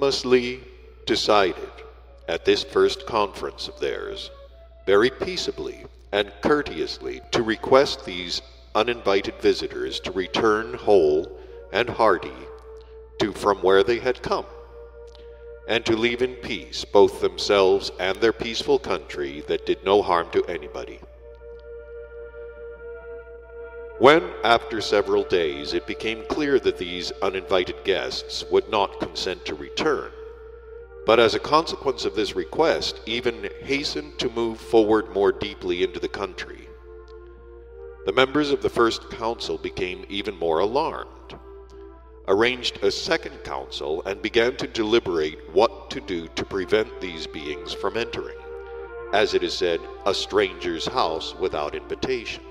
unanimously decided at this first conference of theirs, very peaceably and courteously, to request these uninvited visitors to return whole and hearty from where they had come, and to leave in peace both themselves and their peaceful country that did no harm to anybody. When, after several days, it became clear that these uninvited guests would not consent to return, but as a consequence of this request, even hastened to move forward more deeply into the country, the members of the first council became even more alarmed, arranged a second council, and began to deliberate what to do to prevent these beings from entering, as it is said, a stranger's house without invitation.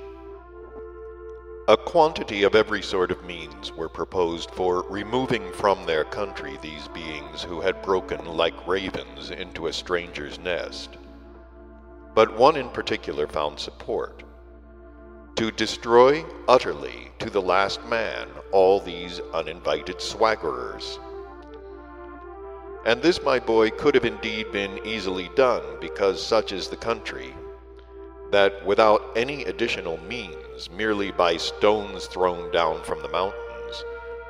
A quantity of every sort of means were proposed for removing from their country these beings who had broken like ravens into a stranger's nest. But one in particular found support: to destroy utterly, to the last man, all these uninvited swaggerers. And this, my boy, could have indeed been easily done, because such is the country, that without any additional means, merely by stones thrown down from the mountains,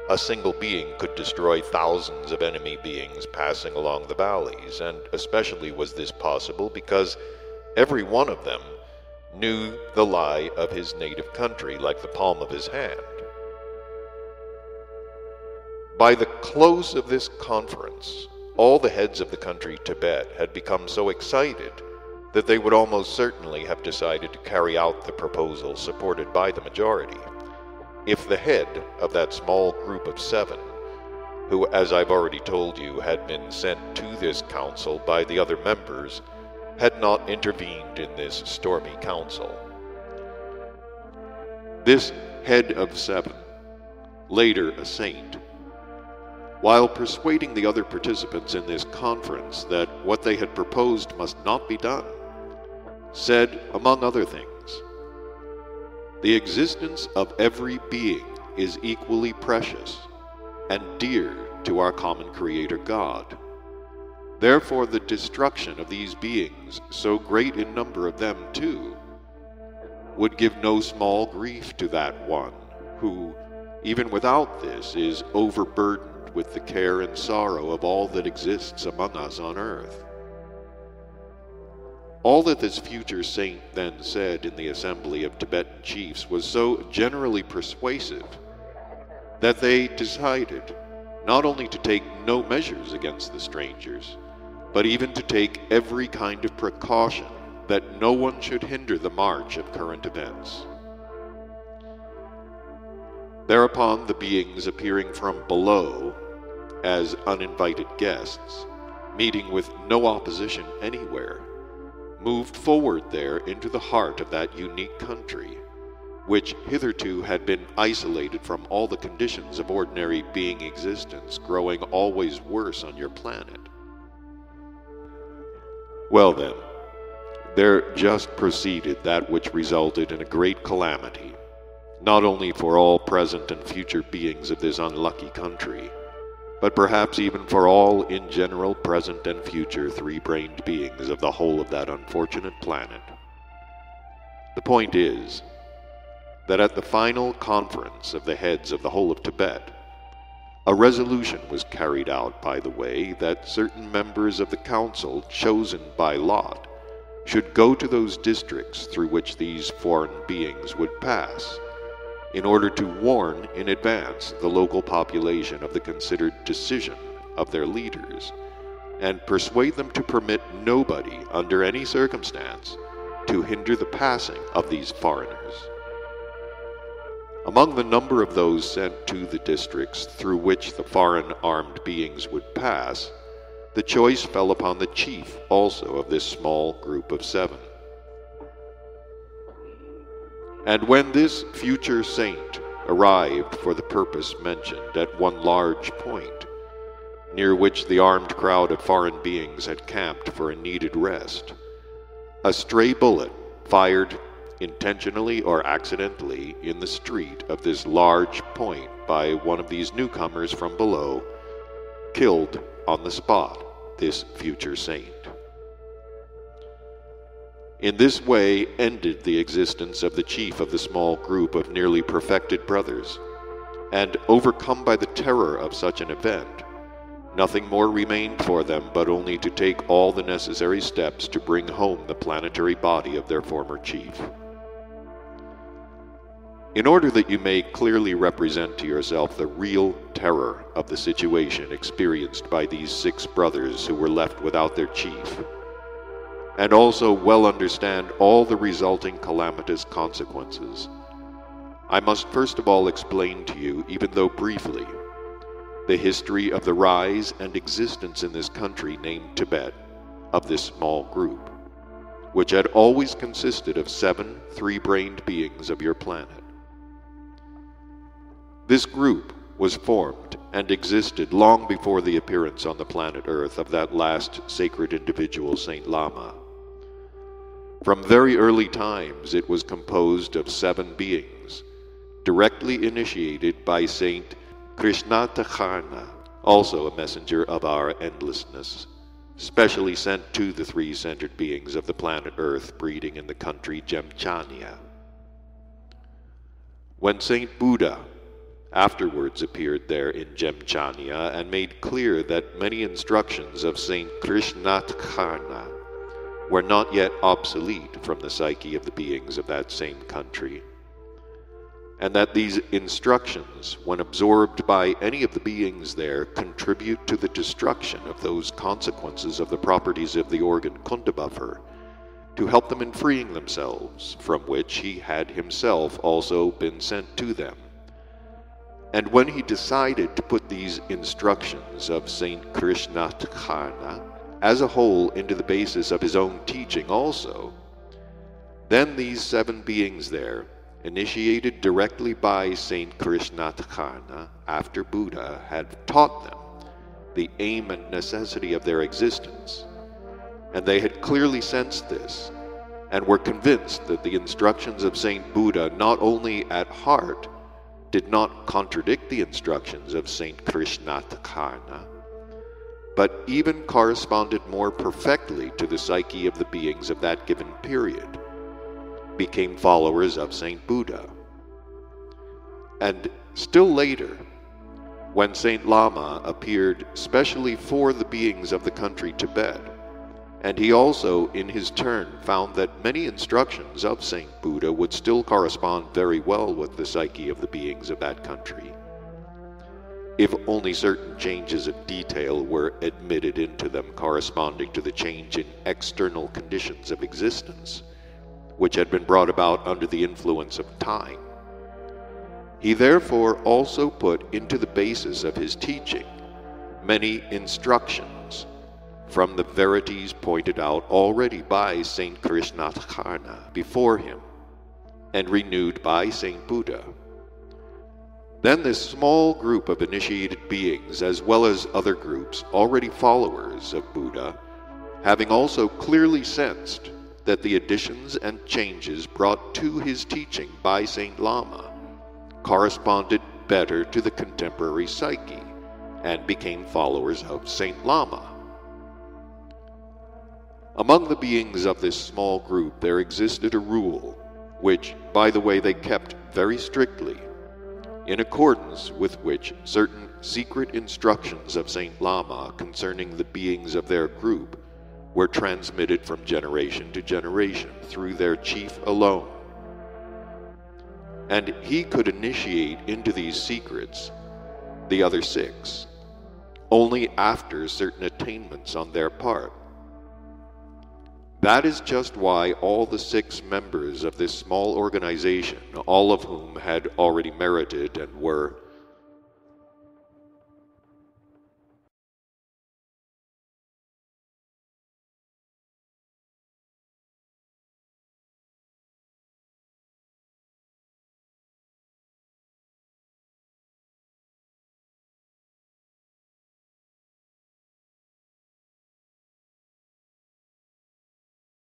a single being could destroy thousands of enemy beings passing along the valleys, and especially was this possible because every one of them knew the lie of his native country like the palm of his hand. By the close of this conference, all the heads of the country Tibet had become so excited that they would almost certainly have decided to carry out the proposal supported by the majority, if the head of that small group of 7, who, as I've already told you, had been sent to this council by the other members, had not intervened in this stormy council. This head of 7, later a saint, while persuading the other participants in this conference that what they had proposed must not be done, said, among other things, "The existence of every being is equally precious and dear to our common Creator God. Therefore the destruction of these beings, so great in number of them too, would give no small grief to that one who, even without this, is overburdened with the care and sorrow of all that exists among us on earth." All that this future saint then said in the assembly of Tibetan chiefs was so generally persuasive that they decided not only to take no measures against the strangers, but even to take every kind of precaution that no one should hinder the march of current events. Thereupon the beings appearing from below as uninvited guests, meeting with no opposition anywhere, moved forward there into the heart of that unique country, which hitherto had been isolated from all the conditions of ordinary being existence, growing always worse on your planet. Well then, there just proceeded that which resulted in a great calamity, not only for all present and future beings of this unlucky country, but perhaps even for all in general present and future 3-brained beings of the whole of that unfortunate planet. The point is that at the final conference of the heads of the whole of Tibet, a resolution was carried out by the way that certain members of the council chosen by lot should go to those districts through which these foreign beings would pass, in order to warn in advance the local population of the considered decision of their leaders, and persuade them to permit nobody, under any circumstance, to hinder the passing of these foreigners. Among the number of those sent to the districts through which the foreign armed beings would pass, the choice fell upon the chief also of this small group of 7. And when this future saint arrived for the purpose mentioned at one large point, near which the armed crowd of foreign beings had camped for a needed rest, a stray bullet, fired intentionally or accidentally in the street of this large point by one of these newcomers from below, killed on the spot this future saint. In this way ended the existence of the chief of the small group of nearly perfected brothers, and overcome by the terror of such an event, nothing more remained for them but only to take all the necessary steps to bring home the planetary body of their former chief. In order that you may clearly represent to yourself the real terror of the situation experienced by these 6 brothers who were left without their chief, and also well understand all the resulting calamitous consequences, I must first of all explain to you, even though briefly, the history of the rise and existence in this country named Tibet of this small group, which had always consisted of 7 3-brained beings of your planet. This group was formed and existed long before the appearance on the planet Earth of that last sacred individual, Saint Lama. From very early times it was composed of 7 beings, directly initiated by Saint Krishnatacharna, also a messenger of our endlessness, specially sent to the 3-centered beings of the planet Earth breeding in the country Jemchania. When Saint Buddha afterwards appeared there in Jemchania and made clear that many instructions of Saint Krishnatacharna were not yet obsolete from the psyche of the beings of that same country, and that these instructions, when absorbed by any of the beings there, contribute to the destruction of those consequences of the properties of the organ Kundabuffer, to help them in freeing themselves, from which he had himself also been sent to them. And when he decided to put these instructions of Saint Krishnatacharna as a whole into the basis of his own teaching also, then these 7 beings there, initiated directly by Saint Krishnatacharna after Buddha had taught them the aim and necessity of their existence, and they had clearly sensed this, and were convinced that the instructions of Saint Buddha not only at heart did not contradict the instructions of Saint Krishnatacharna, but even corresponded more perfectly to the psyche of the beings of that given period, became followers of Saint Buddha. And still later, when Saint Lama appeared specially for the beings of the country Tibet, and he also in his turn found that many instructions of Saint Buddha would still correspond very well with the psyche of the beings of that country, if only certain changes of detail were admitted into them corresponding to the change in external conditions of existence, which had been brought about under the influence of time. He therefore also put into the basis of his teaching many instructions from the verities pointed out already by Saint Krishnatacharna before him, and renewed by Saint Buddha. Then this small group of initiated beings, as well as other groups already followers of Buddha, having also clearly sensed that the additions and changes brought to his teaching by Saint Lama corresponded better to the contemporary psyche, and became followers of Saint Lama. Among the beings of this small group there existed a rule, which, by the way, they kept very strictly, in accordance with which certain secret instructions of Saint Lama concerning the beings of their group were transmitted from generation to generation through their chief alone. And he could initiate into these secrets the other 6 only after certain attainments on their part. That is just why all the 6 members of this small organization, all of whom had already merited and were